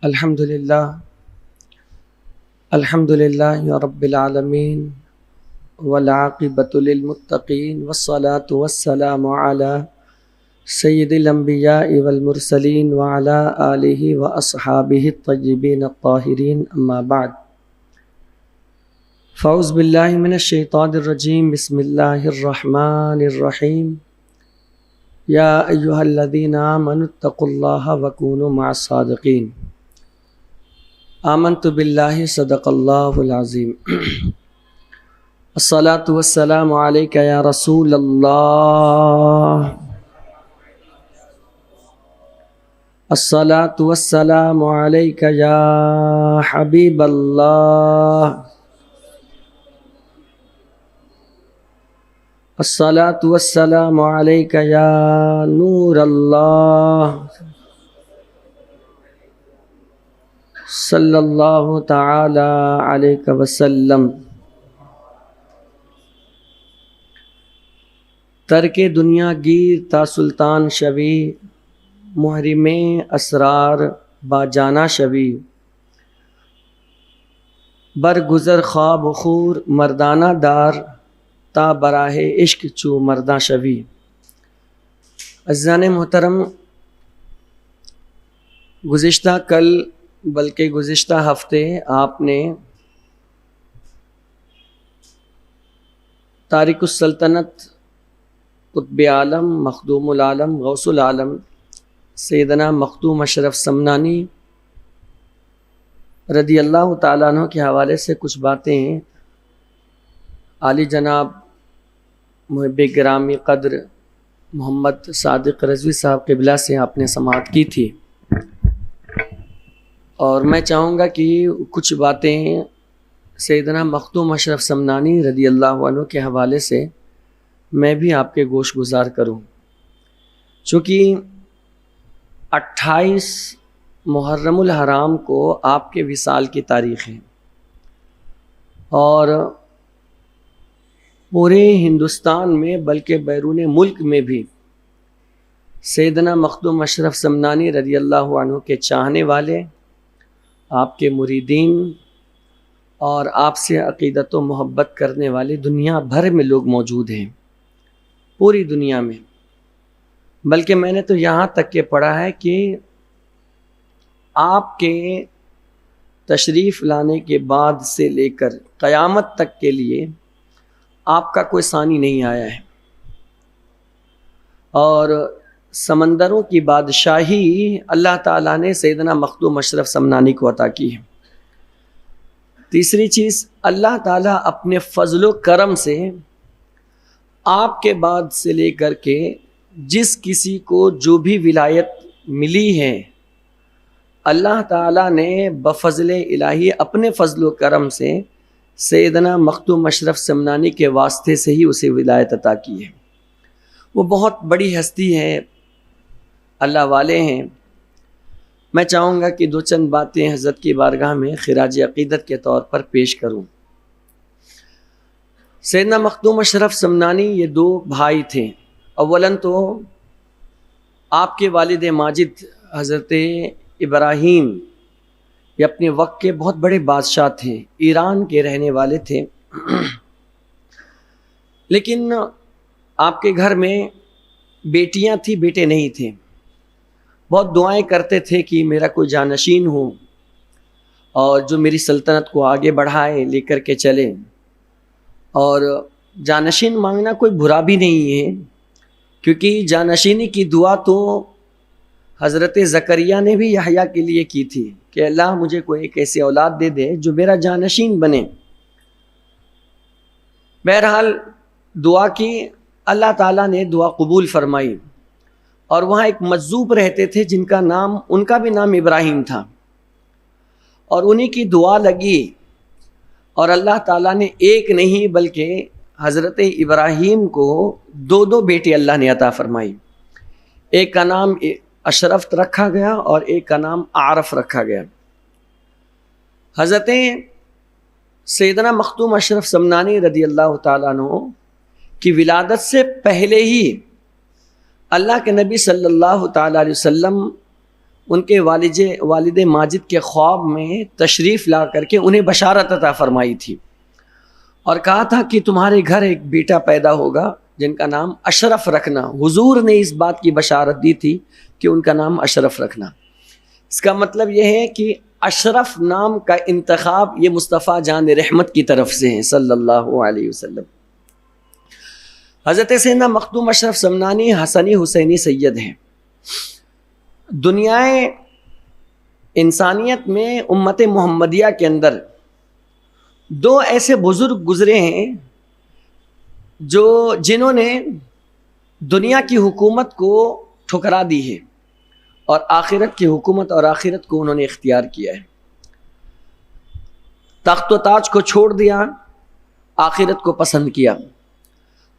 الحمد للہ رب العالمین والعاقبۃ للمتقین والصلاة والسلام علی سید الانبیاء والمرسلین وعلی آلہ واصحابہ الطیبین الطاہرین اما بعد فاعوذ باللہ من الشیطان الرجیم بسم اللہ الرحمن الرحیم یا ایہا الذین آمنوا اتقوا اللہ وکونوا مع الصادقین آمنت باللہ صدق اللہ العظیم الصلاۃ والسلام علیک یا رسول اللہ الصلاۃ والسلام علیک یا حبیب اللہ الصلاۃ والسلام علیک یا نور اللہ صلی اللہ تعالی علیہ وسلم۔ ترک دنیا گیر تا سلطان شوی، محرم اسرار با جانا شوی، برگزر خواب و خور مردانہ دار، تا براہ عشق چو مرداں شوی۔ عزیزان محترم، گزشتہ کل بلکہ گزشتہ ہفتے آپ نے تارک السلطنت قطب عالم مخدوم العالم غوث العالم سیدنا مخدوم اشرف سمنانی رضی اللہ تعالیٰ عنہ کے حوالے سے کچھ باتیں عالی جناب محب گرامی قدر محمد صادق رضوی صاحب قبلہ سے آپ نے سماعت کی تھی، اور میں چاہوں گا کہ کچھ باتیں سیدنا مخدوم اشرف سمنانی رضی اللہ عنہ کے حوالے سے میں بھی آپ کے گوش گزار کروں، چونکہ 28 محرم الحرام کو آپ کے وصال کی تاریخ ہے، اور پورے ہندوستان میں بلکہ بیرون ملک میں بھی سیدنا مخدوم اشرف سمنانی رضی اللہ عنہ کے چاہنے والے، آپ کے مریدین اور آپ سے عقیدت و محبت کرنے والے دنیا بھر میں لوگ موجود ہیں، پوری دنیا میں۔ بلکہ میں نے تو یہاں تک کہ پڑھا ہے کہ آپ کے تشریف لانے کے بعد سے لے کر قیامت تک کے لیے آپ کا کوئی ثانی نہیں آیا ہے، اور سمندروں کی بادشاہی اللہ تعالیٰ نے سیدنا مخدوم اشرف سمنانی کو عطا کی ہے۔ تیسری چیز، اللہ تعالیٰ اپنے فضل و کرم سے آپ کے بعد سے لے کر کے جس کسی کو جو بھی ولایت ملی ہے، اللہ تعالیٰ نے بفضل الہی اپنے فضل و کرم سے سیدنا مخدوم اشرف سمنانی کے واسطے سے ہی اسے ولایت عطا کی ہے۔ وہ بہت بڑی ہستی ہے، اللہ والے ہیں۔ میں چاہوں گا کہ دو چند باتیں حضرت کی بارگاہ میں خراج عقیدت کے طور پر پیش کروں۔ سیدنا مخدوم اشرف سمنانی یہ دو بھائی تھے۔ اولاً تو آپ کے والد ماجد حضرت ابراہیم یہ اپنے وقت کے بہت بڑے بادشاہ تھے، ایران کے رہنے والے تھے، لیکن آپ کے گھر میں بیٹیاں تھیں، بیٹے نہیں تھے۔ بہت دعائیں کرتے تھے کہ میرا کوئی جانشین ہو اور جو میری سلطنت کو آگے بڑھائے، لے کر کے چلے۔ اور جانشین مانگنا کوئی برا بھی نہیں ہے، کیونکہ جانشینی کی دعا تو حضرت زکریا نے بھی یحییٰ کے لیے کی تھی کہ اللہ مجھے کوئی ایک ایسی اولاد دے دے جو میرا جانشین بنے۔ بہرحال دعا کی، اللہ تعالیٰ نے دعا قبول فرمائی، اور وہاں ایک مجذوب رہتے تھے جن کا نام، ان کا بھی نام ابراہیم تھا، اور انہی کی دعا لگی، اور اللہ تعالیٰ نے ایک نہیں بلکہ حضرت ابراہیم کو دو بیٹے اللہ نے عطا فرمائی۔ ایک کا نام اشرف رکھا گیا اور ایک کا نام عارف رکھا گیا۔ حضرت سیدنا مخدوم اشرف سمنانی رضی اللہ تعالیٰ عنہ کی ولادت سے پہلے ہی اللہ کے نبی صلی اللہ تعالیٰ علیہ وسلم ان کے والد ماجد کے خواب میں تشریف لا کر کے انہیں بشارت عطا فرمائی تھی اور کہا تھا کہ تمہارے گھر ایک بیٹا پیدا ہوگا جن کا نام اشرف رکھنا. حضور نے اس بات کی بشارت دی تھی کہ ان کا نام اشرف رکھنا. اس کا مطلب یہ ہے کہ اشرف نام کا انتخاب یہ مصطفیٰ جان رحمت کی طرف سے ہے صلی اللہ علیہ وسلم. حضرت سیدنا مخدوم اشرف سمنانی حسنی حسینی سید ہیں. دنیائے انسانیت میں امت محمدیہ کے اندر دو ایسے بزرگ گزرے ہیں جنہوں نے دنیا کی حکومت کو ٹھکرا دی ہے اور آخرت کی حکومت اور آخرت کو انہوں نے اختیار کیا ہے. تخت و تاج کو چھوڑ دیا, آخرت کو پسند کیا.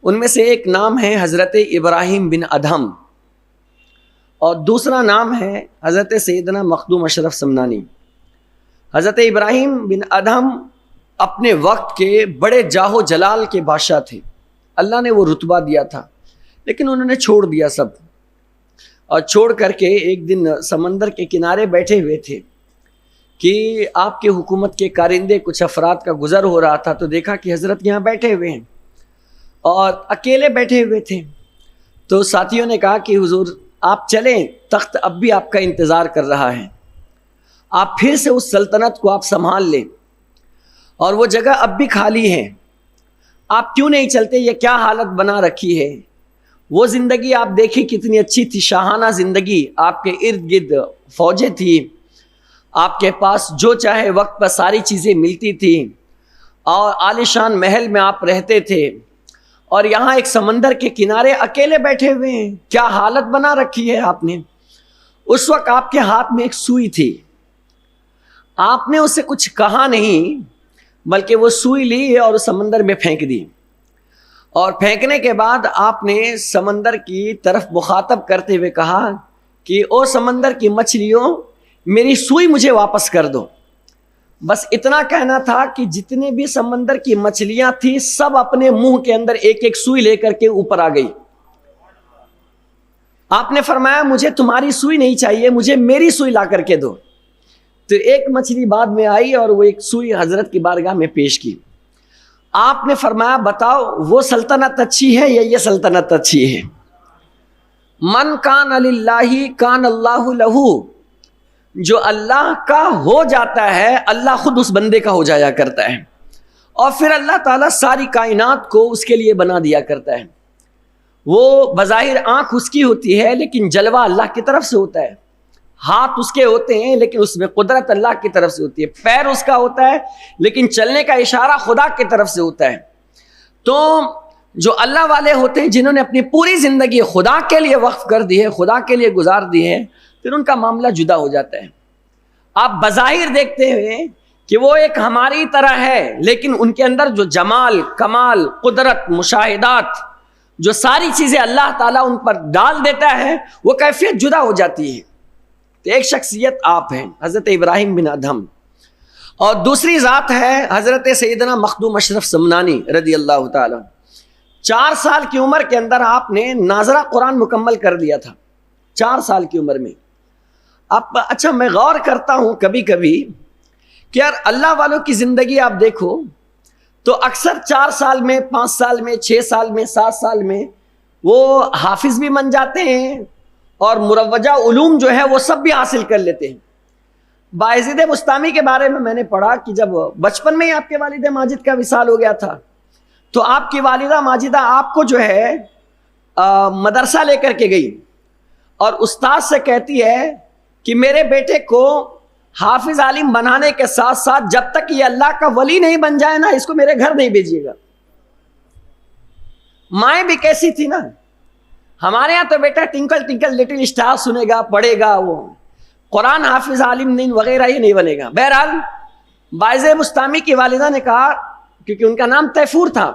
ان میں سے ایک نام ہے حضرت ابراہیم بن ادہم اور دوسرا نام ہے حضرت سیدنا مخدوم اشرف سمنانی. حضرت ابراہیم بن ادہم اپنے وقت کے بڑے جاہ و جلال کے بادشاہ تھے. اللہ نے وہ رتبہ دیا تھا لیکن انہوں نے چھوڑ دیا سب اور چھوڑ کر کے ایک دن سمندر کے کنارے بیٹھے ہوئے تھے کہ آپ کے حکومت کے کارندے کچھ افراد کا گزر ہو رہا تھا تو دیکھا کہ حضرت یہاں بیٹھے ہوئے ہیں اور اکیلے بیٹھے ہوئے تھے. تو ساتھیوں نے کہا کہ حضور آپ چلیں, تخت اب بھی آپ کا انتظار کر رہا ہے, آپ پھر سے اس سلطنت کو آپ سنبھال لیں اور وہ جگہ اب بھی خالی ہے, آپ کیوں نہیں چلتے؟ یہ کیا حالت بنا رکھی ہے. وہ زندگی آپ دیکھیں کتنی اچھی تھی, شاہانہ زندگی, آپ کے ارد گرد فوجیں تھیں, آپ کے پاس جو چاہے وقت پر ساری چیزیں ملتی تھیں اور عالیشان محل میں آپ رہتے تھے, اور یہاں ایک سمندر کے کنارے اکیلے بیٹھے ہوئے ہیں. کیا حالت بنا رکھی ہے آپ نے. اس وقت آپ کے ہاتھ میں ایک سوئی تھی, آپ نے اسے کچھ کہا نہیں بلکہ وہ سوئی لی اور سمندر میں پھینک دی, اور پھینکنے کے بعد آپ نے سمندر کی طرف مخاطب کرتے ہوئے کہا کہ او سمندر کی مچھلیوں, میری سوئی مجھے واپس کر دو. بس اتنا کہنا تھا کہ جتنے بھی سمندر کی مچھلیاں تھیں سب اپنے منہ کے اندر ایک ایک سوئی لے کر کے اوپر آ گئی. آپ نے فرمایا مجھے تمہاری سوئی نہیں چاہیے, مجھے میری سوئی لا کر کے دو. تو ایک مچھلی بعد میں آئی اور وہ ایک سوئی حضرت کی بارگاہ میں پیش کی. آپ نے فرمایا بتاؤ وہ سلطنت اچھی ہے یا یہ سلطنت اچھی ہے؟ من کان للہ کان اللہ لہ, جو اللہ کا ہو جاتا ہے اللہ خود اس بندے کا ہو جایا کرتا ہے, اور پھر اللہ تعالیٰ ساری کائنات کو اس کے لیے بنا دیا کرتا ہے. وہ بظاہر آنکھ اس کی ہوتی ہے لیکن جلوہ اللہ کی طرف سے ہوتا ہے, ہاتھ اس کے ہوتے ہیں لیکن اس میں قدرت اللہ کی طرف سے ہوتی ہے, پیر اس کا ہوتا ہے لیکن چلنے کا اشارہ خدا کی طرف سے ہوتا ہے. تو جو اللہ والے ہوتے ہیں جنہوں نے اپنی پوری زندگی خدا کے لیے وقف کر دی ہے, خدا کے لیے گزار دی ہے, پھر ان کا معاملہ جدا ہو جاتا ہے. آپ بظاہر دیکھتے ہیں کہ وہ ایک ہماری طرح ہے لیکن ان کے اندر جو جمال, کمال, قدرت, مشاہدات, جو ساری چیزیں اللہ تعالیٰ ان پر ڈال دیتا ہے وہ کیفیت جدا ہو جاتی ہے. تو ایک شخصیت آپ ہیں حضرت ابراہیم بن ادہم, اور دوسری ذات ہے حضرت سیدنا مخدوم اشرف سمنانی رضی اللہ تعالیٰ. 4 سال کی عمر کے اندر آپ نے ناظرہ قرآن مکمل کر لیا تھا, 4 سال کی عمر میں. اچھا میں غور کرتا ہوں کبھی کبھی کہ یار اللہ والوں کی زندگی آپ دیکھو تو اکثر 4 سال میں, 5 سال میں, 6 سال میں, 7 سال میں وہ حافظ بھی بن جاتے ہیں اور مروجہ علوم جو ہے وہ سب بھی حاصل کر لیتے ہیں. باعزید بستامی کے بارے میں نے پڑھا کہ جب بچپن میں ہی آپ کے والد ماجد کا وصال ہو گیا تھا تو آپ کی والدہ ماجدہ آپ کو جو ہے مدرسہ لے کر کے گئی اور استاد سے کہتی ہے کہ میرے بیٹے کو حافظ عالم بنانے کے ساتھ ساتھ جب تک یہ اللہ کا ولی نہیں بن جائے نا اس کو میرے گھر نہیں بھیجیے گا. مائیں بھی کیسی تھی نا, ہمارے یہاں تو بیٹا ٹنکل ٹنکل لٹل اسٹار سنے گا, پڑھے گا, وہ قرآن حافظ عالم نہیں وغیرہ ہی نہیں بنے گا. بہرحال باعث مستامی کی والدہ نے کہا, کیونکہ ان کا نام تیفور تھا,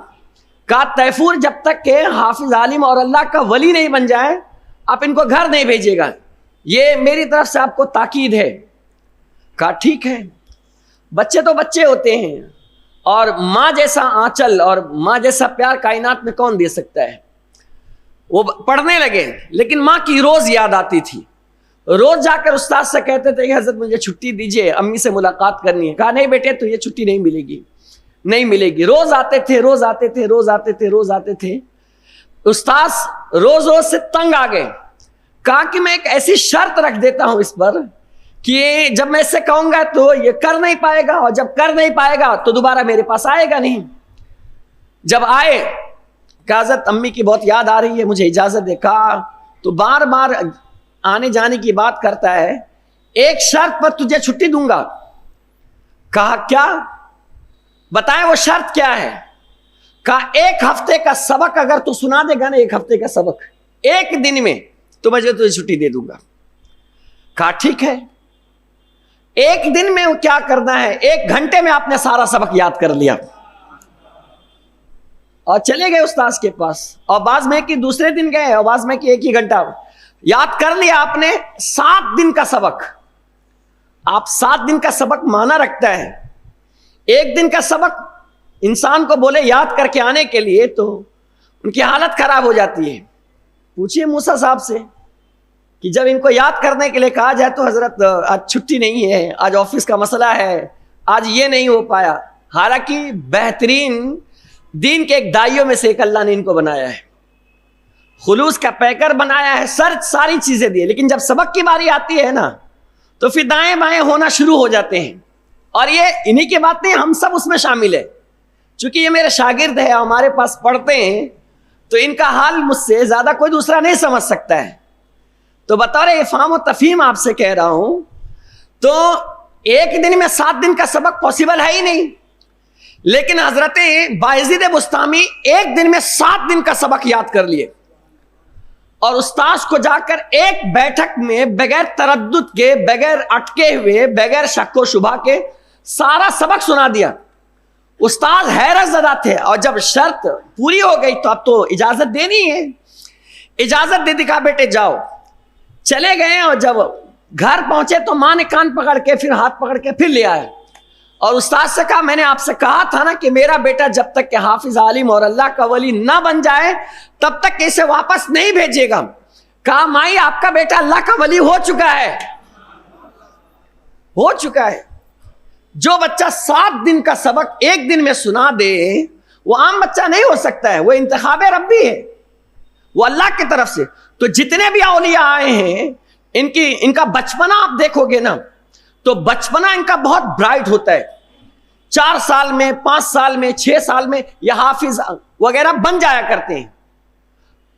کہا تیفور جب تک کہ حافظ عالم اور اللہ کا ولی نہیں بن جائے آپ ان کو گھر نہیں بھیجیے گا, یہ میری طرف سے آپ کو تاکید ہے. کہا ٹھیک ہے. بچے تو بچے ہوتے ہیں اور ماں جیسا آنچل اور ماں جیسا پیار کائنات میں کون دے سکتا ہے. وہ پڑھنے لگے لیکن ماں کی روز یاد آتی تھی. روز جا کر استاد سے کہتے تھے کہ حضرت مجھے چھٹی دیجیے، امی سے ملاقات کرنی ہے. کہا نہیں بیٹے تو یہ چھٹی نہیں ملے گی، نہیں ملے گی. روز آتے تھے، روز آتے تھے، روز آتے تھے، روز آتے تھے. استاد روز روز سے تنگ آ گئے. کہا کہ میں ایک ایسی شرط رکھ دیتا ہوں اس پر کہ جب میں اس سے کہوں گا تو یہ کر نہیں پائے گا، اور جب کر نہیں پائے گا تو دوبارہ میرے پاس آئے گا نہیں. جب آئے کہ حضرت امی کی بہت یاد آ رہی ہے، مجھے اجازت دے. کہا تو بار بار آنے جانے کی بات کرتا ہے، ایک شرط پر تجھے چھٹی دوں گا. کہا کیا؟ بتائیں وہ شرط کیا ہے. کہا ایک ہفتے کا سبق اگر تو سنا دے گا نا، ایک ہفتے کا سبق ایک دن میں، تو مجھے تجھے چھٹی دے دوں گا. کہا ٹھیک ہے. ایک دن میں کیا کرنا ہے، 1 گھنٹے میں آپ نے سارا سبق یاد کر لیا اور چلے گئے استاذ کے پاس. اور بعض میں کہ دوسرے دن گئے، اور بعض میں کہ 1 ہی گھنٹہ یاد کر لیا آپ نے. 7 دن کا سبق. آپ 7 دن کا سبق مانا رکھتا ہے. 1 دن کا سبق انسان کو بولے یاد کر کے آنے کے لیے تو ان کی حالت خراب ہو جاتی ہے. پوچھئے موسیٰ صاحب سے کہ جب ان کو یاد کرنے کے لیے کہا جائے تو حضرت آج چھٹی نہیں ہے، آج آفس کا مسئلہ ہے، آج یہ نہیں ہو پایا. حالانکہ بہترین دین کے ایک دائیوں میں سے ایک اللہ نے ان کو بنایا ہے، خلوص کا پیکر بنایا ہے، ساری چیزیں دی. لیکن جب سبق کی باری آتی ہے نا تو پھر دائیں بائیں ہونا شروع ہو جاتے ہیں. اور یہ انہی کی بات نہیں، ہم سب اس میں شامل ہے. چونکہ یہ میرے شاگرد ہیں، ہمارے پاس پڑھتے ہیں، تو ان کا حال مجھ سے زیادہ کوئی دوسرا نہیں سمجھ سکتا ہے. تو بطور افہام و تفہیم آپ سے کہہ رہا ہوں، تو 1 دن میں 7 دن کا سبق پاسبل ہے ہی نہیں. لیکن حضرت بایزید بسطامی 1 دن میں 7 دن کا سبق یاد کر لیے، اور استاذ کو جا کر ایک بیٹھک میں بغیر تردد کے، بغیر اٹکے ہوئے، بغیر شک و شبہ کے سارا سبق سنا دیا. استاد حیرت زدہ تھے. اور جب شرط پوری ہو گئی تو اب تو اجازت دینی ہے. اجازت دے دی، کہا بیٹے جاؤ. چلے گئے، اور جب گھر پہنچے تو ماں نے کان پکڑ کے پھر ہاتھ پکڑ کے پھر لے آئے. اور استاد سے کہا میں نے آپ سے کہا تھا نا کہ میرا بیٹا جب تک کہ حافظ عالم اور اللہ کا ولی نہ بن جائے تب تک اسے واپس نہیں بھیجے گا. کہا مائی آپ کا بیٹا اللہ کا ولی ہو چکا ہے، ہو چکا ہے. جو بچہ 7 دن کا سبق 1 دن میں سنا دے وہ عام بچہ نہیں ہو سکتا ہے، وہ انتخاب ربی ہے، وہ اللہ کی طرف سے. تو جتنے بھی اولیاء آئے ہیں ان کا بچپنا آپ دیکھو گے نا تو بچپنا ان کا بہت برائٹ ہوتا ہے. 4 سال میں، 5 سال میں، 6 سال میں یہ حافظ وغیرہ بن جایا کرتے ہیں.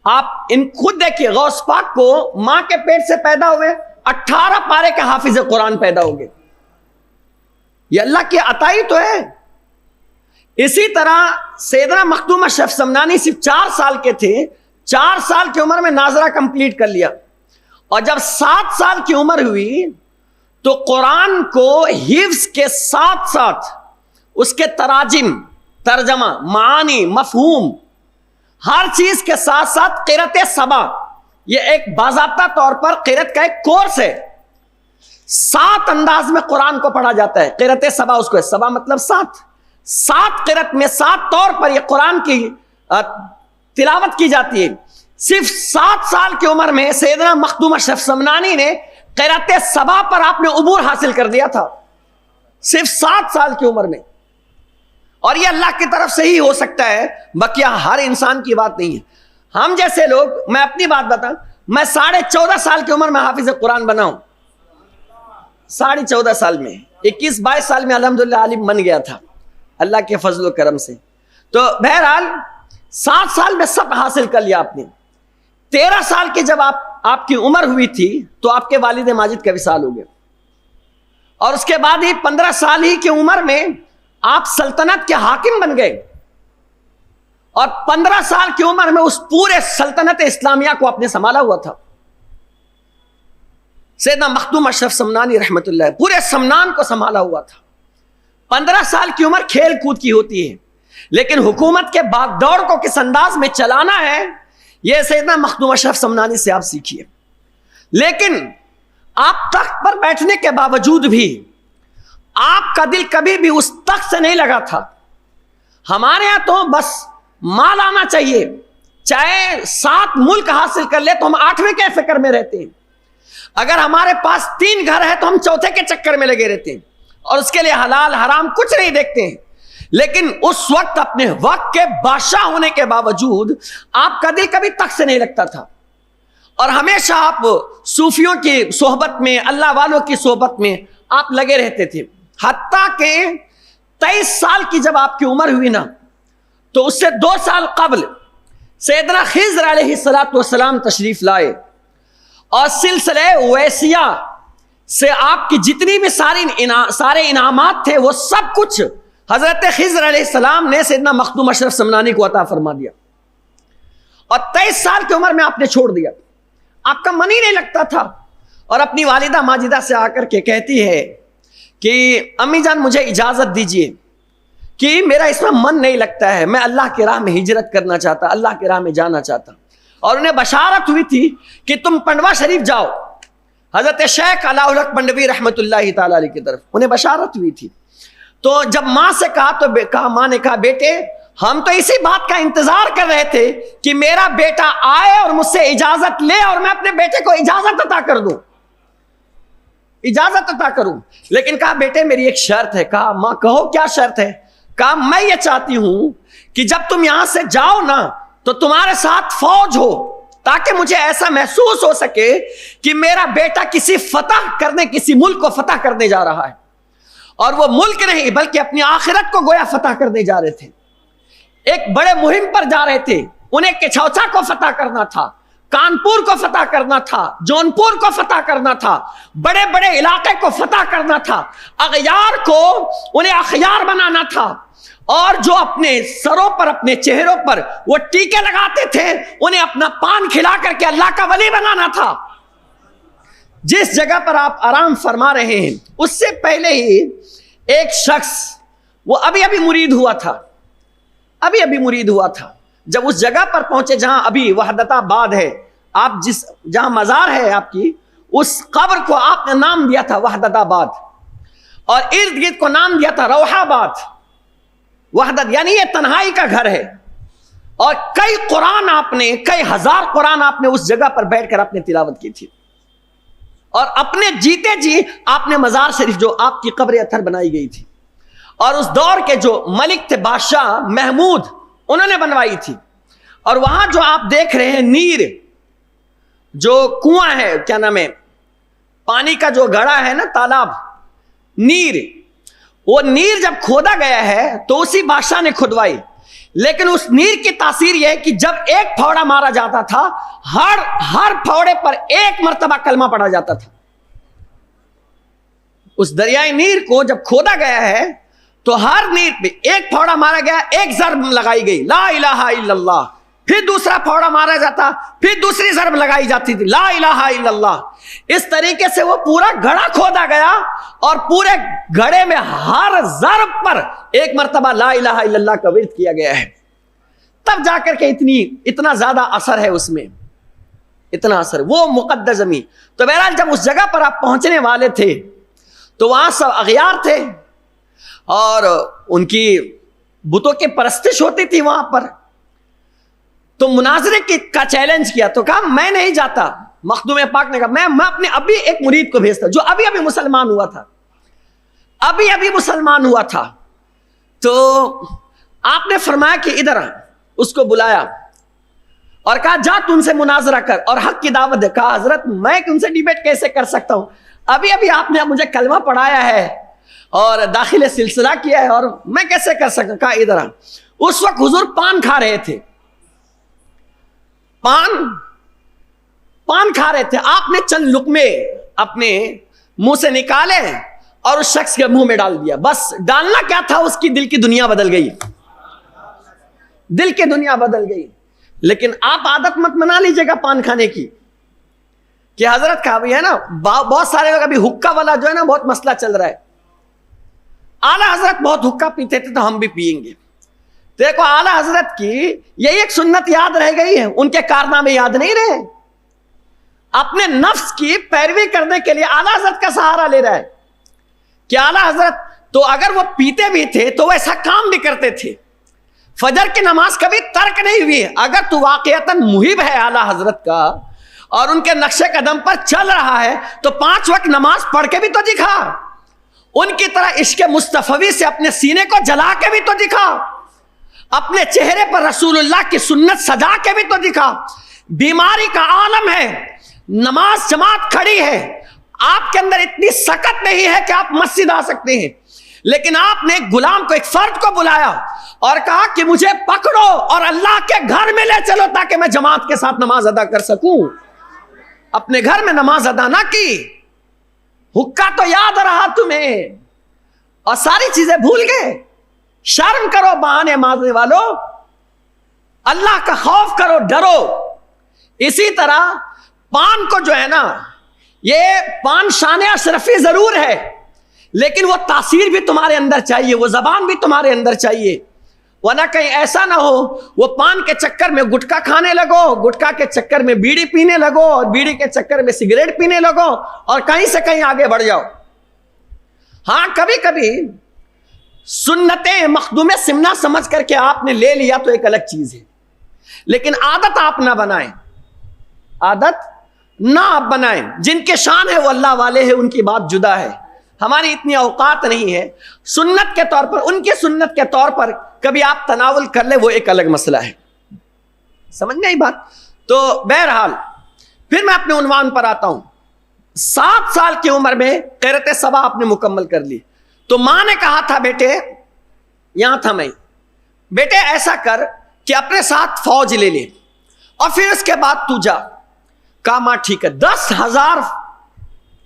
آپ ان خود دیکھیے، غوث پاک کو ماں کے پیٹ سے پیدا ہوئے 18 پارے کے حافظ قرآن پیدا ہو گئے. یہ اللہ کی عطا ہی تو ہے. اسی طرح سیدنا مخدوم اشرف سمنانی صرف 4 سال کے تھے، 4 سال کی عمر میں ناظرہ کمپلیٹ کر لیا. اور جب 7 سال کی عمر ہوئی تو قرآن کو حفظ کے ساتھ ساتھ اس کے تراجم، ترجمہ، معانی، مفہوم، ہر چیز کے ساتھ ساتھ قرأت سبا، یہ ایک باضابطہ طور پر قرأت کا ایک کورس ہے. 7 انداز میں قرآن کو پڑھا جاتا ہے. قرأت سبا اس کو ہے، سبا مطلب 7 قرأت میں 7 طور پر یہ قرآن کی تلاوت کی جاتی ہے. صرف 7 سال کی عمر میں سیدنا مخدوم اشرف سمنانی نے قرأت سبا پر آپ نے عبور حاصل کر دیا تھا، صرف 7 سال کی عمر میں. اور یہ اللہ کی طرف سے ہی ہو سکتا ہے، باقی ہر انسان کی بات نہیں ہے. ہم جیسے لوگ، میں اپنی بات بتاؤں، میں 14.5 سال کی عمر میں حافظ قرآن بنا ہوں. 14.5 سال میں، 21-22 سال میں الحمدللہ عالم بن گیا تھا اللہ کے فضل و کرم سے. تو بہرحال 7 سال میں سب حاصل کر لیا آپ نے. 13 سال کی جب آپ کی عمر ہوئی تھی تو آپ کے والد ماجد کا وصال ہو گیا، اور اس کے بعد ہی 15 سال ہی کی عمر میں آپ سلطنت کے حاکم بن گئے، اور 15 سال کی عمر میں اس پورے سلطنت اسلامیہ کو آپ نے سنبھالا ہوا تھا. سیدنا مخدوم اشرف سمنانی رحمت اللہ پورے سمنان کو سنبھالا ہوا تھا. 15 سال کی عمر کھیل کود کی ہوتی ہے، لیکن حکومت کے باغ دوڑ کو کس انداز میں چلانا ہے یہ سیدنا مخدوم اشرف سمنانی سے آپ سیکھیے. لیکن آپ تخت پر بیٹھنے کے باوجود بھی آپ کا دل کبھی بھی اس تخت سے نہیں لگا تھا. ہمارے یہاں تو بس مال آنا چاہیے، چاہے 7 ملک حاصل کر لے تو ہم 8ویں کے فکر میں رہتے ہیں. اگر ہمارے پاس 3 گھر ہے تو ہم چوتھے کے چکر میں لگے رہتے ہیں اور اس کے لیے حلال حرام کچھ نہیں دیکھتے ہیں. لیکن اس وقت اپنے وقت کے بادشاہ ہونے کے باوجود آپ کا دل کبھی تک سے نہیں لگتا تھا اور ہمیشہ آپ صوفیوں کی صحبت میں, اللہ والوں کی صحبت میں آپ لگے رہتے تھے. حتیٰ کہ 23 سال کی جب آپ کی عمر ہوئی نا تو اس سے 2 سال قبل سیدنا خضر علیہ السلام تشریف لائے اور سلسلہ ویسیہ سے آپ کی جتنی بھی سارے انعامات تھے وہ سب کچھ حضرت خضر علیہ السلام نے سیدنا مخدوم اشرف سمنانی کو عطا فرما دیا. اور 23 سال کی عمر میں آپ نے چھوڑ دیا, آپ کا من ہی نہیں لگتا تھا. اور اپنی والدہ ماجدہ سے آ کر کے کہتی ہے کہ امی جان مجھے اجازت دیجیے کہ میرا اس میں من نہیں لگتا ہے, میں اللہ کی راہ میں ہجرت کرنا چاہتا, اللہ کی راہ میں جانا چاہتا. اور انہیں بشارت ہوئی تھی کہ تم پنڈوا شریف جاؤ, حضرت شیخ علاء الحق پنڈوی رحمت اللہ تعالی علیہ کی طرف انہیں بشارت ہوئی تھی. تو جب ماں سے کہا تو ماں نے کہا بیٹے ہم تو اسی بات کا انتظار کر رہے تھے کہ میرا بیٹا آئے اور مجھ سے اجازت لے اور میں اپنے بیٹے کو اجازت عطا کر دوں, اجازت عطا کروں. لیکن کہا بیٹے میری ایک شرط ہے. کہا ماں کہو کیا شرط ہے؟ کہا میں یہ چاہتی ہوں کہ جب تم یہاں سے جاؤ نا تو تمہارے ساتھ فوج ہو تاکہ مجھے ایسا محسوس ہو سکے کہ میرا بیٹا کسی ملک کو فتح کرنے جا رہا ہے. اور وہ ملک نہیں بلکہ اپنی آخرت کو گویا فتح کرنے جا رہے تھے, ایک بڑے مہم پر جا رہے تھے. انہیں کچھوچا کو فتح کرنا تھا, کانپور کو فتح کرنا تھا, جونپور کو فتح کرنا تھا, بڑے بڑے علاقے کو فتح کرنا تھا, اغیار کو انہیں اخیار بنانا تھا. اور جو اپنے سروں پر اپنے چہروں پر وہ ٹیکے لگاتے تھے انہیں اپنا پان کھلا کر کے اللہ کا ولی بنانا تھا. جس جگہ پر آپ آرام فرما رہے ہیں اس سے پہلے ہی ایک شخص وہ ابھی مرید ہوا تھا. جب اس جگہ پر پہنچے جہاں ابھی وحدت آباد ہے, آپ جہاں مزار ہے آپ کی, اس قبر کو آپ نے نام دیا تھا وحدت آباد اور ارد گرد کو نام دیا تھا روح آباد. وحدت یعنی یہ تنہائی کا گھر ہے. اور کئی ہزار قرآن آپ نے اس جگہ پر بیٹھ کر آپ نے تلاوت کی تھی. اور اپنے جیتے جی آپ نے مزار شریف جو آپ کی قبر اطہر بنائی گئی تھی اور اس دور کے جو ملک تھے بادشاہ محمود انہوں نے بنوائی تھی. اور وہاں جو آپ دیکھ رہے ہیں نیر جو کنواں ہے, کیا نام ہے, پانی کا جو گڑھا ہے نا تالاب, نیر, وہ نیر جب کھودا گیا ہے تو اسی بادشاہ نے کھدوائی. لیکن اس نیر کی تاثیر یہ ہے کہ جب ایک پھوڑا مارا جاتا تھا ہر پھوڑے پر 1 مرتبہ کلمہ پڑھا جاتا تھا. اس دریائے نیر کو جب کھودا گیا ہے تو ہر نیر پہ 1 پھوڑا مارا گیا, 1 ضرب لگائی گئی لا الہ الا اللہ, پھر دوسرا پھوڑا مارا جاتا, پھر دوسری ضرب لگائی جاتی تھی لا الہ الا اللہ. اس طریقے سے وہ پورا گھڑا کھودا گیا اور پورے گھڑے میں ہر ضرب پر 1 مرتبہ لا الہ الا اللہ کا ورد کیا گیا ہے. تب جا کر کے اتنا زیادہ اثر ہے اس میں, اتنا اثر, وہ مقدس زمین. تو بہرحال جب اس جگہ پر آپ پہنچنے والے تھے تو وہاں سب اغیار تھے اور ان کی بتوں کی پرستش ہوتی تھی وہاں پر. تو مناظرے کا چیلنج کیا تو کہا میں نہیں جاتا. مخدوم پاک نے کہا میں اپنے ابھی ایک مرید کو بھیجتا جو ابھی مسلمان ہوا تھا, ابھی مسلمان ہوا تھا. تو آپ نے فرمایا کہ ادھر اس کو بلایا اور کہا جا تم سے مناظرہ کر اور حق کی دعوت دے. کہا حضرت میں ان سے ڈیبیٹ کیسے کر سکتا ہوں, ابھی آپ نے مجھے کلمہ پڑھایا ہے اور داخل سلسلہ کیا ہے اور میں کیسے کر سکتا. کہا ادھر. اس وقت حضور پان کھا رہے تھے, پان کھا رہے تھے. آپ نے چند لقمے اپنے منہ سے نکالے اور اس شخص کے منہ میں ڈال دیا. بس ڈالنا کیا تھا, اس کی دل کی دنیا بدل گئی, دل کی دنیا بدل گئی. لیکن آپ عادت مت بنا لیجیے گا پان کھانے کی کہ حضرت کا بھی ہے نا, بہت سارے لوگ ابھی حکا والا جو ہے نا بہت مسئلہ چل رہا ہے. اعلیٰ حضرت بہت حکا پیتے تھے تو ہم بھی پیئیں گے. دیکھو اعلیٰ حضرت کی یہی ایک سنت یاد رہ گئی ہے, ان کے کارنامے یاد نہیں رہے. اپنے نفس کی پیروی کرنے کے لیے اعلیٰ حضرت کا سہارا لے رہا ہے کہ اعلیٰ حضرت تو اگر وہ پیتے بھی تھے تو وہ ایسا کام بھی کرتے تھے. فجر کی نماز کبھی ترک نہیں ہوئی. اگر تو واقعتاً محب ہے اعلیٰ حضرت کا اور ان کے نقش قدم پر چل رہا ہے تو 5 وقت نماز پڑھ کے بھی تو دکھا. ان کی طرح عشق مصطفی سے اپنے سینے کو جلا کے بھی تو دکھا. اپنے چہرے پر رسول اللہ کی سنت سجا کے بھی تو دکھا. بیماری کا عالم ہے, نماز جماعت کھڑی ہے, آپ کے اندر اتنی سکت نہیں ہے کہ آپ مسجد آ سکتے ہیں, لیکن آپ نے ایک غلام کو, ایک فرد کو بلایا اور کہا کہ مجھے پکڑو اور اللہ کے گھر میں لے چلو تاکہ میں جماعت کے ساتھ نماز ادا کر سکوں. اپنے گھر میں نماز ادا نہ کی, حکا تو یاد رہا تمہیں اور ساری چیزیں بھول گئے. شرم کرو بہانے مارنے والو, اللہ کا خوف کرو, ڈرو. اسی طرح پان کو جو ہے نا, یہ پان شان اشرفی ضرور ہے, لیکن وہ تاثیر بھی تمہارے اندر چاہیے, وہ زبان بھی تمہارے اندر چاہیے, ورنہ کہیں ایسا نہ ہو وہ پان کے چکر میں گٹکا کھانے لگو, گٹکا کے چکر میں بیڑی پینے لگو, اور بیڑی کے چکر میں سگریٹ پینے لگو, اور کہیں سے کہیں آگے بڑھ جاؤ. ہاں کبھی کبھی سنتیں مخدوم سمنا سمجھ کر کے آپ نے لے لیا تو ایک الگ چیز ہے, لیکن عادت آپ نہ بنائیں, عادت نہ آپ بنائیں. جن کے شان ہے وہ اللہ والے ہیں, ان کی بات جدا ہے. ہماری اتنی اوقات نہیں ہے. سنت کے طور پر, ان کی سنت کے طور پر کبھی آپ تناول کر لیں, وہ ایک الگ مسئلہ ہے. سمجھ گئی بات؟ تو بہرحال پھر میں اپنے عنوان پر آتا ہوں. 7 سال کی عمر میں قرۃ صبا آپ نے مکمل کر لی. تو ماں نے کہا تھا بیٹے, یہاں تھا میں, بیٹے ایسا کر کہ اپنے ساتھ فوج لے لے اور پھر اس کے بعد تو جا. کہا ماں ٹھیک ہے. 10,000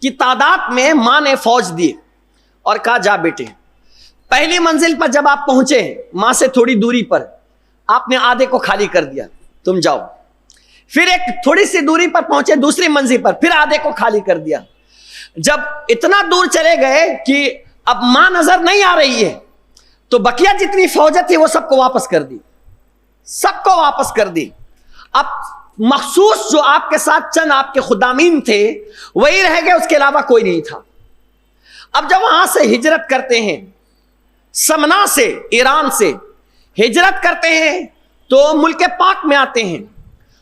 کی تعداد میں ماں نے فوج دی اور کہا جا بیٹے. پہلی منزل پر جب آپ پہنچے, ماں سے تھوڑی دوری پر, آپ نے آدھے کو خالی کر دیا, تم جاؤ. پھر ایک تھوڑی سی دوری پر پہنچے دوسری منزل پر, پھر آدھے کو خالی کر دیا. جب اتنا دور چلے گئے کہ اب ماں نظر نہیں آ رہی ہے تو بقیہ جتنی فوجیں تھی وہ سب کو واپس کر دی, سب کو واپس کر دی. اب مخصوص جو آپ کے ساتھ چند آپ کے خدامین تھے وہی رہ گئے, اس کے علاوہ کوئی نہیں تھا. اب جب وہاں سے ہجرت کرتے ہیں, سمنا سے, ایران سے ہجرت کرتے ہیں تو ملک پاک میں آتے ہیں.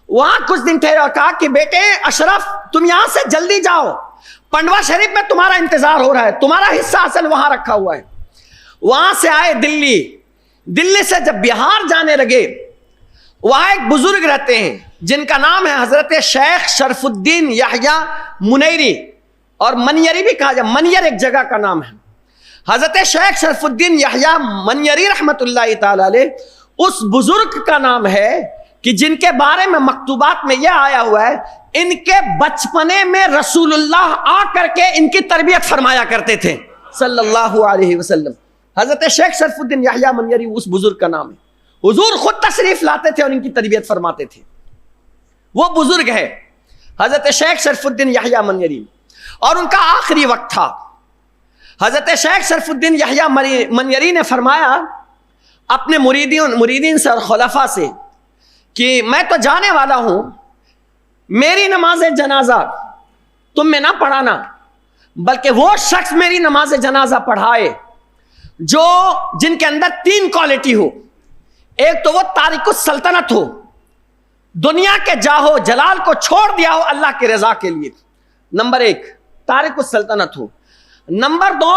وہاں کچھ دن ٹھہرے اور کہا کہ بیٹے اشرف تم یہاں سے جلدی جاؤ, پنڈوا شریف میں تمہارا انتظار ہو رہا ہے, تمہارا حصہ اصل وہاں رکھا ہوا ہے. وہاں سے آئے دلی. دلی سے جب بہار جانے لگے, وہاں ایک بزرگ رہتے ہیں جن کا نام ہے حضرت شیخ شرف الدین یحییٰ منیری, اور منیری بھی کہا جائے, منیر ایک جگہ کا نام ہے. حضرت شیخ شرف الدین یحییٰ منیری رحمت اللہ تعالی علیہ اس بزرگ کا نام ہے کہ جن کے بارے میں مکتوبات میں یہ آیا ہوا ہے ان کے بچپنے میں رسول اللہ آ کر کے ان کی تربیت فرمایا کرتے تھے صلی اللہ علیہ وسلم. حضرت شیخ شرف الدین یحییٰ منیری اس بزرگ کا نام ہے. حضور خود تشریف لاتے تھے اور ان کی تربیت فرماتے تھے. وہ بزرگ ہے حضرت شیخ شرف الدین یحییٰ منیری, اور ان کا آخری وقت تھا. حضرت شیخ شرف الدین یحییٰ منیری نے فرمایا اپنے مریدین سے اور خلفاء سے کہ میں تو جانے والا ہوں, میری نماز جنازہ تم میں نہ پڑھانا, بلکہ وہ شخص میری نماز جنازہ پڑھائے جن کے اندر 3 کوالٹی ہو. ایک تو وہ تارک السلطنت ہو, دنیا کے جاہو جلال کو چھوڑ دیا ہو اللہ کے رضا کے لیے, نمبر 1 تارک السلطنت ہو. نمبر 2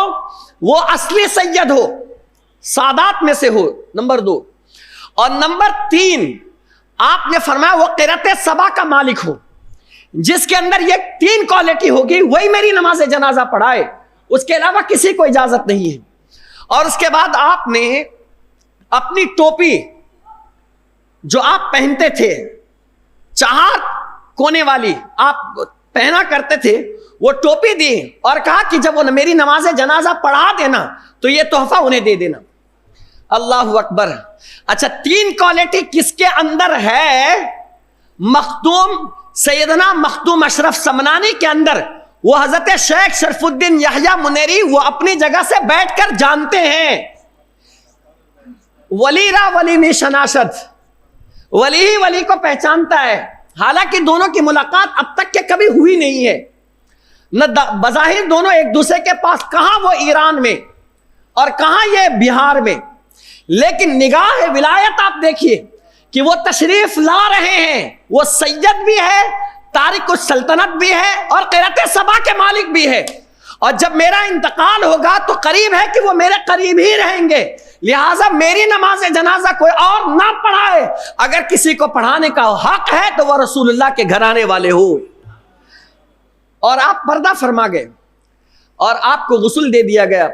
وہ اصلی سید ہو, سادات میں سے ہو, نمبر 2. اور نمبر 3 آپ نے فرمایا وہ قرۃ صبا کا مالک ہو, جس کے اندر یہ 3 کوالٹی ہوگی وہی میری نماز جنازہ پڑھائے, اس کے علاوہ کسی کو اجازت نہیں ہے. اور اس کے بعد آپ نے اپنی ٹوپی جو آپ پہنتے تھے 4 کونے والی آپ پہنا کرتے تھے, وہ ٹوپی دی اور کہا کہ جب وہ میری نماز جنازہ پڑھا دینا تو یہ تحفہ انہیں دے دینا. اللہ اکبر. اچھا 3 کوالٹی کس کے اندر ہے؟ مخدوم سیدنا مخدوم اشرف سمنانی کے اندر. وہ حضرت شیخ شرف الدین یحییٰ منیری وہ اپنی جگہ سے بیٹھ کر جانتے ہیں. ولی را ولی میں شناشت, ولی ہی ولی کو پہچانتا ہے, حالانکہ دونوں کی ملاقات اب تک کے کبھی ہوئی نہیں ہے. نہ بظاہر دونوں ایک دوسرے کے پاس, کہاں وہ ایران میں اور کہاں یہ بہار میں, لیکن نگاہ ولایت آپ دیکھیے کہ وہ تشریف لا رہے ہیں. وہ سید بھی ہے, تارک السلطنت بھی ہے اور قرۃ سبا کے مالک بھی ہے، اور جب میرا انتقال ہوگا تو قریب ہے کہ وہ میرے قریب ہی رہیں گے، لہٰذا میری نماز جنازہ کوئی اور نہ پڑھائے، اگر کسی کو پڑھانے کا حق ہے تو وہ رسول اللہ کے گھرانے والے ہو۔ اور آپ پردہ فرما گئے اور آپ کو غسل دے دیا گیا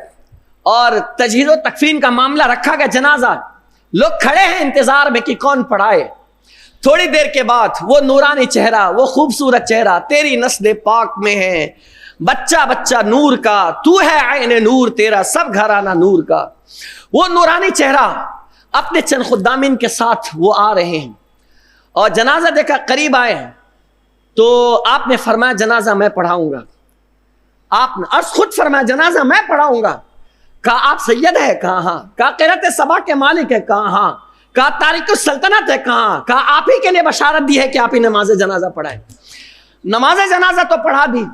اور تجہیز و تکفین کا معاملہ رکھا گیا، جنازہ لوگ کھڑے ہیں انتظار میں کہ کون پڑھائے۔ تھوڑی دیر کے بعد وہ نورانی چہرہ، وہ خوبصورت چہرہ تیری نسل پاک میں ہے، بچہ بچہ نور کا، تو ہے عین نور، تیرا سب گھرانہ نور کا، وہ نورانی چہرہ اپنے چند خدامین کے ساتھ وہ آ رہے ہیں، اور جنازہ دیکھا قریب آئے ہیں تو آپ نے فرمایا جنازہ میں پڑھاؤں گا۔ آپ نے عرض خود فرمایا جنازہ میں پڑھاؤں گا۔ کہا آپ سید ہے؟ کہا ہاں۔ کہا قرۃ سبا کے مالک ہے؟ کہا ہاں۔ کہا تارک السلطنت ہے؟ کہا۔ کہا آپ ہی کے لیے بشارت دی ہے کہ آپ ہی نماز جنازہ پڑھائیں۔ نماز جنازہ تو پڑھا دی،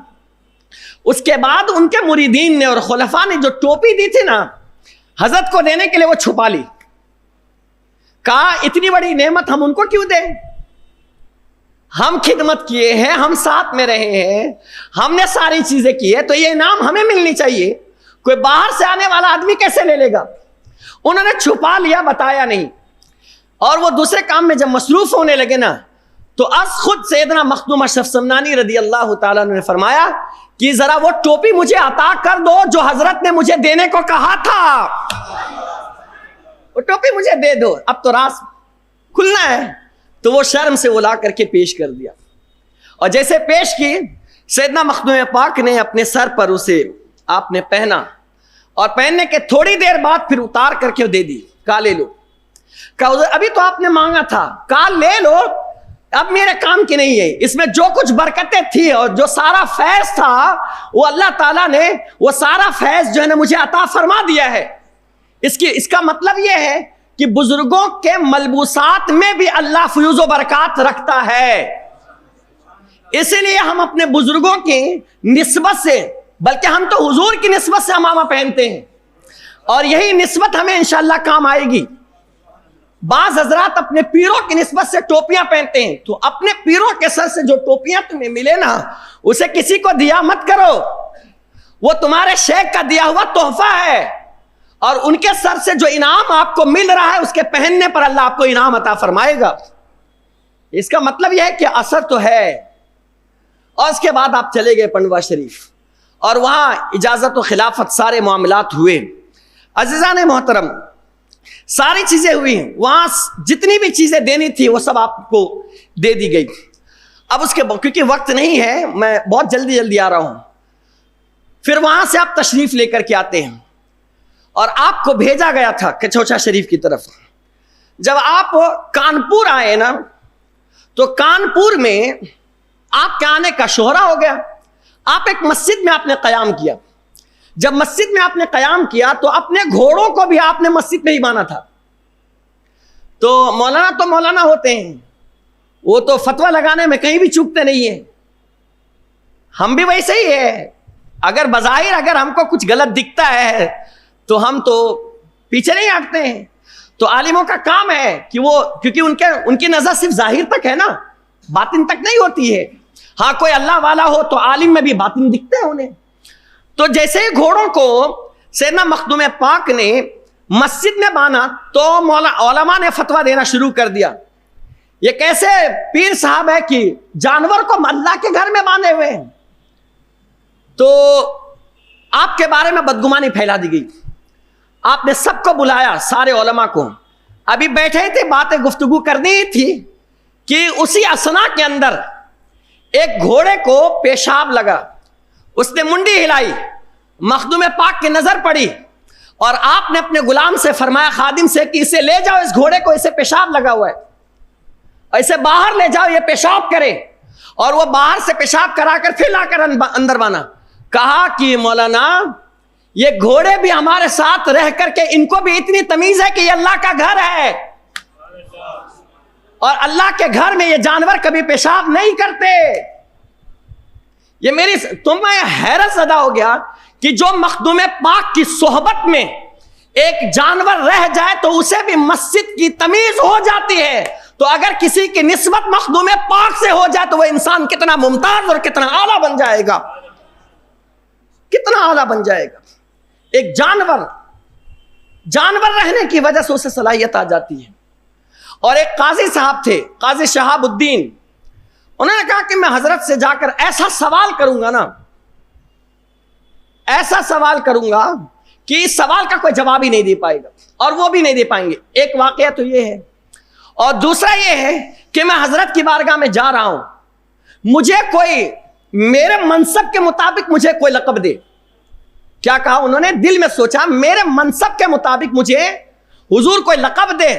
اس کے بعد ان کے مریدین نے اور خلفاء نے جو ٹوپی دی تھی نا حضرت کو دینے کے لیے، وہ چھپا لی۔ کہا اتنی بڑی نعمت ہم ان کو کیوں دیں؟ ہم خدمت کیے ہیں، ہم ساتھ میں رہے ہیں، ہم نے ساری چیزیں کی ہے، تو یہ انعام ہمیں ملنی چاہیے، کوئی باہر سے آنے والا آدمی کیسے لے لے گا؟ انہوں نے چھپا لیا، بتایا نہیں، اور وہ دوسرے کام میں جب مصروف ہونے لگے نا تو از خود سیدنا مخدوم اشرف سمنانی رضی اللہ تعالیٰ عنہ نے فرمایا کہ ذرا وہ ٹوپی مجھے عطا کر دو جو حضرت نے مجھے دینے کو کہا تھا، وہ ٹوپی مجھے دے دو، اب تو راز کھلنا ہے۔ تو وہ شرم سے وہ لا کر کے پیش کر دیا، اور جیسے پیش کی سیدنا مخدوم پاک نے اپنے سر پر اسے آپ نے پہنا، اور پہننے کے تھوڑی دیر بعد پھر اتار کر کے دے دی۔ کہا لے لو۔ کہا ابھی تو آپ نے مانگا تھا۔ کہا لے لو، اب میرے کام کی نہیں ہے، اس میں جو کچھ برکتیں تھی اور جو سارا فیض تھا وہ اللہ تعالیٰ نے وہ سارا فیض جو ہے نا مجھے عطا فرما دیا ہے۔ اس کا مطلب یہ ہے کہ بزرگوں کے ملبوسات میں بھی اللہ فیوز و برکات رکھتا ہے، اسی لیے ہم اپنے بزرگوں کی نسبت سے، بلکہ ہم تو حضور کی نسبت سے امامہ پہنتے ہیں، اور یہی نسبت ہمیں انشاءاللہ کام آئے گی۔ بعض حضرات اپنے پیروں کی نسبت سے ٹوپیاں پہنتے ہیں، تو اپنے پیروں کے سر سے جو ٹوپیاں تمہیں ملے نا اسے کسی کو دیا مت کرو، وہ تمہارے شیخ کا دیا ہوا تحفہ ہے، اور ان کے سر سے جو انعام آپ کو مل رہا ہے اس کے پہننے پر اللہ آپ کو انعام عطا فرمائے گا۔ اس کا مطلب یہ ہے کہ اثر تو ہے۔ اور اس کے بعد آپ چلے گئے پنڈوا شریف، اور وہاں اجازت و خلافت سارے معاملات ہوئے۔ عزیزان محترم، ساری چیزیں ہوئی ہیں، وہاں جتنی بھی چیزیں دینی تھی وہ سب آپ کو دے دی گئی۔ اب اس کے کیونکہ وقت نہیں ہے، میں بہت جلدی آ رہا ہوں۔ پھر وہاں سے آپ تشریف لے کر کے آتے ہیں، اور آپ کو بھیجا گیا تھا کچھوچا شریف کی طرف۔ جب آپ کانپور آئے نا تو کانپور میں آپ کے آنے کا شہرہ ہو گیا۔ آپ ایک مسجد میں آپ نے قیام کیا۔ جب مسجد میں آپ نے قیام کیا تو اپنے گھوڑوں کو بھی آپ نے مسجد میں ہی باندھا تھا۔ تو مولانا ہوتے ہیں، وہ تو فتویٰ لگانے میں کہیں بھی چوکتے نہیں ہیں، ہم بھی ویسے ہی ہے۔ اگر بظاہر اگر ہم کو کچھ غلط دکھتا ہے تو ہم تو پیچھے نہیں ہٹتے ہیں۔ تو عالموں کا کام ہے کہ وہ، کیونکہ ان کی نظر صرف ظاہر تک ہے نا، باطن تک نہیں ہوتی ہے۔ ہاں کوئی اللہ والا ہو تو عالم میں بھی باطن دکھتے ہیں انہیں۔ تو جیسے ہی گھوڑوں کو سیدنا مخدوم پاک نے مسجد میں باندھا تو علماء نے فتویٰ دینا شروع کر دیا، یہ کیسے پیر صاحب ہے کہ جانور کو اللہ کے گھر میں باندھے ہوئے ہیں۔ تو آپ کے بارے میں بدگمانی پھیلا دی گئی۔ آپ نے سب کو بلایا، سارے علماء کو، ابھی بیٹھے تھے، باتیں گفتگو کرنی تھی کہ اسی اثنا کے اندر ایک گھوڑے کو پیشاب لگا، اس نے منڈی ہلائی، مخدوم پاک کی نظر پڑی، اور آپ نے اپنے غلام سے فرمایا، خادم سے، کہ اسے لے جاؤ، اس گھوڑے کو، اسے پیشاب لگا ہوا ہے، اسے باہر لے جاؤ، یہ پیشاب کرے۔ اور وہ باہر سے پیشاب کرا کر پھر لا کر اندر بانا۔ کہا کہ مولانا یہ گھوڑے بھی ہمارے ساتھ رہ کر کے ان کو بھی اتنی تمیز ہے کہ یہ اللہ کا گھر ہے، اور اللہ کے گھر میں یہ جانور کبھی پیشاب نہیں کرتے۔ یہ میں حیرت زدہ ہو گیا کہ جو مخدوم پاک کی صحبت میں ایک جانور رہ جائے تو اسے بھی مسجد کی تمیز ہو جاتی ہے، تو اگر کسی کی نسبت مخدوم پاک سے ہو جائے تو وہ انسان کتنا ممتاز اور کتنا اعلیٰ بن جائے گا، کتنا اعلیٰ بن جائے گا۔ ایک جانور رہنے کی وجہ سے اسے صلاحیت آ جاتی ہے۔ اور ایک قاضی صاحب تھے، قاضی شہاب الدین، انہوں نے کہا کہ میں حضرت سے جا کر ایسا سوال کروں گا نا، ایسا سوال کروں گا کہ اس سوال کا کوئی جواب ہی نہیں دے پائے گا، اور وہ بھی نہیں دے پائیں گے۔ ایک واقعہ تو یہ ہے، اور دوسرا یہ ہے کہ میں حضرت کی بارگاہ میں جا رہا ہوں، مجھے کوئی میرے منصب کے مطابق مجھے کوئی لقب دے۔ کیا کہا انہوں نے؟ دل میں سوچا میرے منصب کے مطابق مجھے حضور کوئی لقب دے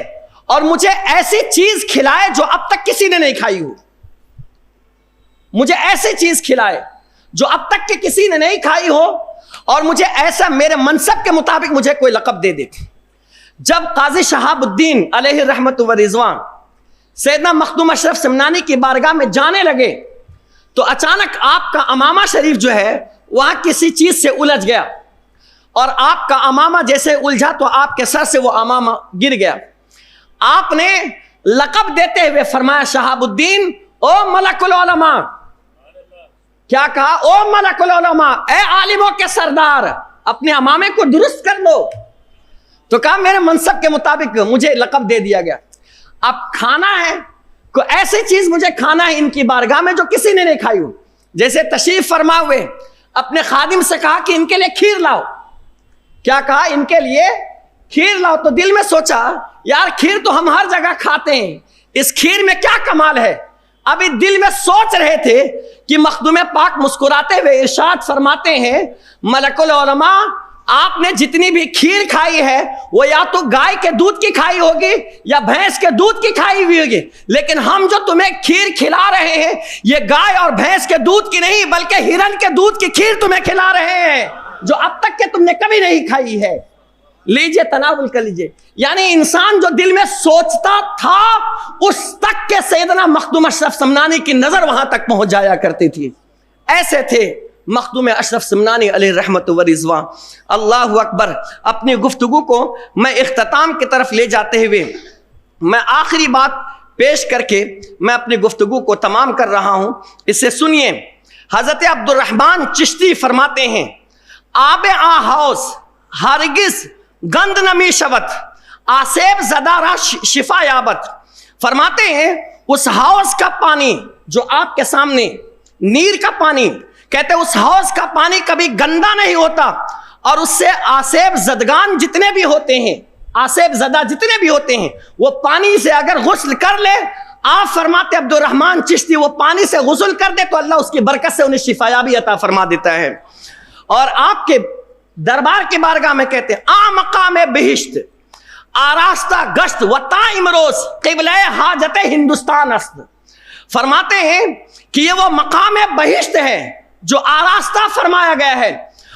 اور مجھے ایسی چیز کھلائے جو اب تک کسی نے نہیں کھائی ہو، مجھے ایسی چیز کھلائے جو اب تک کہ کسی نے نہیں کھائی ہو، اور مجھے ایسا میرے منصب کے مطابق مجھے کوئی لقب دے دے۔ جب قاضی شہاب الدین علیہ رحمت و رضوان سیدنا مخدوم اشرف سمنانی کی بارگاہ میں جانے لگے تو اچانک آپ کا امامہ شریف جو ہے وہاں کسی چیز سے الجھ گیا، اور آپ کا امامہ جیسے الجھا تو آپ کے سر سے وہ امامہ گر گیا۔ آپ نے لقب دیتے ہوئے فرمایا شہاب الدین او ملک العلماء، کیا کہا؟ او ملک العلماء، اے عالموں کے سردار، اپنے امامے کو درست کر لو۔ تو کہا میرے منصب کے مطابق مجھے لقب دے دیا گیا، اب کھانا ہے، کوئی ایسی چیز مجھے کھانا ہے ان کی بارگاہ میں جو کسی نے نہیں کھائی ہو۔ جیسے تشریف فرما ہوئے اپنے خادم سے کہا کہ ان کے لیے کھیر لاؤ، کیا کہا؟ ان کے لیے کھیر لاؤ۔ تو دل میں سوچا یار کھیر تو ہم ہر جگہ کھاتے ہیں، اس کھیر میں کیا کمال ہے؟ ابھی دل میں سوچ رہے تھے کہ مخدوم پاک مسکراتے ہوئے ارشاد فرماتے ہیں ملک العلماء آپ نے جتنی بھی کھیر کھائی ہے وہ یا تو گائے کے دودھ کی کھائی ہوگی یا بھینس کے دودھ کی کھائی ہوئی ہوگی، لیکن ہم جو تمہیں کھیر کھلا رہے ہیں یہ گائے اور بھینس کے دودھ کی نہیں بلکہ ہرن کے دودھ کی کھیر تمہیں کھلا رہے ہیں جو اب تک کہ تم نے کبھی نہیں کھائی ہے، لیجئے تناول کر لیجئے۔ یعنی انسان جو دل میں سوچتا تھا اس تک کہ سیدنا مخدوم اشرف سمنانی کی نظر وہاں تک پہنچ جایا کرتی تھی۔ ایسے تھے مخدوم اشرف سمنانی علیہ رحمت و رضوان۔ اللہ اکبر۔ اپنی گفتگو کو میں اختتام کی طرف لے جاتے ہوئے میں آخری بات پیش کر کے میں اپنی گفتگو کو تمام کر رہا ہوں، اسے سنیے۔ حضرت عبد الرحمن چشتی فرماتے ہیں آب آ حوض ہرگز گند نمی شوت آسیب زدارا شفا یابت۔ فرماتے ہیں اس حوض کا پانی جو آپ کے سامنے نیر کا پانی، کہتے ہیں اس حوض کا پانی کبھی گندا نہیں ہوتا، اور اس سے آسیب زدگان جتنے بھی ہوتے ہیں، آسیب زدہ جتنے بھی ہوتے ہیں، وہ پانی سے اگر غسل کر لے، آپ فرماتے عبد الرحمن چشتی وہ پانی سے غسل کر دے تو اللہ اس کی برکت سے انہیں شفایابی عطا فرما دیتا ہے۔ اور آپ کے دربار کی بارگاہ میں کہتے ہیں آ مقام بہشت آراستہ گشت و تا امروز قبلہ حاجت ہندوستان است۔ فرماتے ہیں کہ یہ وہ مقام بہشت ہے جو آراستہ فرمایا گیا ہے،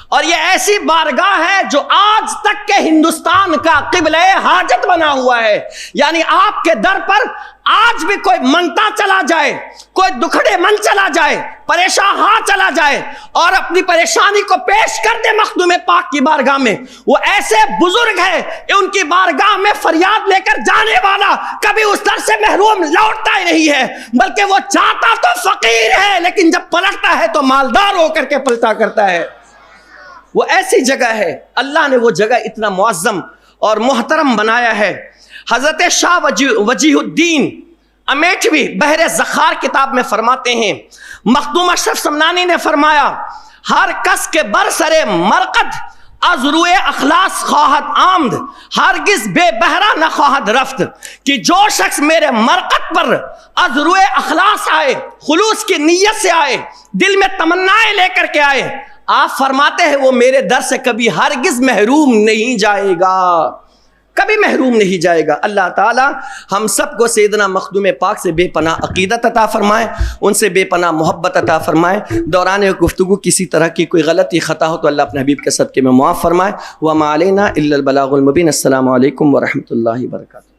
اور یہ ایسی بارگاہ ہے جو آج تک کے ہندوستان کا قبلہ حاجت بنا ہوا ہے۔ یعنی آپ کے در پر آج بھی کوئی منگتا چلا جائے، کوئی دکھڑے من چلا جائے، پریشان ہاں چلا جائے اور اپنی پریشانی کو پیش کر دے مخدوم پاک کی بارگاہ میں، وہ ایسے بزرگ ہے کہ ان کی بارگاہ میں فریاد لے کر جانے والا کبھی اس در سے محروم لوٹتا ہی نہیں ہے، بلکہ وہ چاہتا تو فقیر ہے لیکن جب پلٹتا ہے تو مالدار ہو کر کے پلٹا کرتا ہے۔ وہ ایسی جگہ ہے، اللہ نے وہ جگہ اتنا معظم اور محترم بنایا ہے۔ حضرت شاہ وجیہ الدین امیٹھوی بحر زخار کتاب میں فرماتے ہیں مخدوم اشرف سمنانی نے فرمایا ہر کس کے برسر مرقد از روئے اخلاص خواہد آمد ہرگز بے بہرہ نہ خواہد رفت، کہ جو شخص میرے مرقد پر از روئے اخلاص آئے، خلوص کی نیت سے آئے، دل میں تمنائیں لے کر کے آئے، آپ فرماتے ہیں وہ میرے در سے کبھی ہرگز محروم نہیں جائے گا، کبھی محروم نہیں جائے گا۔ اللہ تعالی ہم سب کو سیدنا مخدوم پاک سے بے پناہ عقیدت عطا فرمائے، ان سے بے پناہ محبت عطا فرمائے۔ دوران گفتگو کسی طرح کی کوئی غلطی خطا ہو تو اللہ اپنے حبیب کے صدقے میں معاف فرمائے۔ وما علینا الا البلاغ المبین۔ السلام علیکم ورحمۃ اللہ وبرکاتہ۔